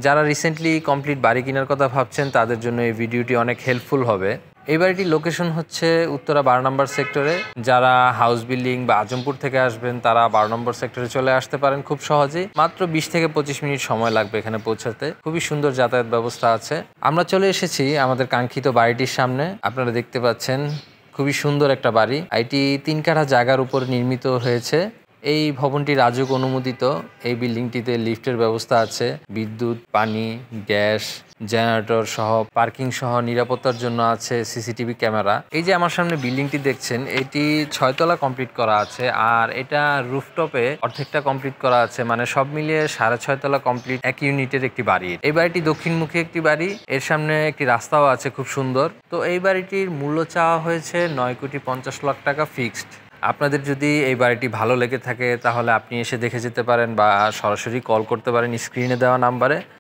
যারা recently complete বাড়ি কেনার কথা ভাবছেন তাদের জন্য এই ভিডিওটি অনেক হেল্পফুল হবে। এই বাড়িটির লোকেশন হচ্ছে উত্তরা 12 নম্বর সেক্টরে। যারা হাউস বিল্ডিং বা আজমপুর থেকে আসবেন তারা 12 নম্বর সেক্টরে চলে আসতে পারেন খুব সহজেই। মাত্র 20 থেকে 25 মিনিট সময় লাগবে এখানে পৌঁছাতে। খুবই সুন্দর যাতায়াত ব্যবস্থা আছে। আমরা চলে এসেছি আমাদের কাঙ্ক্ষিত বাড়িটির সামনে। আপনারা দেখতে পাচ্ছেন খুবই সুন্দর একটা বাড়ি। এটি 3 কাঠা জায়গার উপর নির্মিত হয়েছে। এই ভবনটি রাজুক অনুমোদিত। এই বিল্ডিংটিতে লিফটের ব্যবস্থা আছে, বিদ্যুৎ, পানি, গ্যাস, জেনারেটর সহ পার্কিং সহ নিরাপত্তার জন্য আছে সিসিটিভি ক্যামেরা। এই যে আমার সামনে বিল্ডিংটি দেখছেন এটি 6 তলা কমপ্লিট করা আছে আর এটা রুফটপে অর্ধেকটা কমপ্লিট করা আছে, মানে সব মিলিয়ে 6.5 তলা কমপ্লিট এক ইউনিটের একটি বাড়ি। এই বাড়িটি দক্ষিণমুখী একটি বাড়ি, এর সামনে একটি রাস্তাও আছে খুব সুন্দর। তো এই বাড়িটির মূল্য চাওয়া হয়েছে 9,50,00,000 টাকা ফিক্সড। আপনাদের যদি এই বাড়িটি ভালো লেগে থাকে তাহলে আপনি এসে দেখে যেতে পারেন বা সরাসরি কল করতে পারেন স্ক্রিনে দেওয়া নাম্বারে।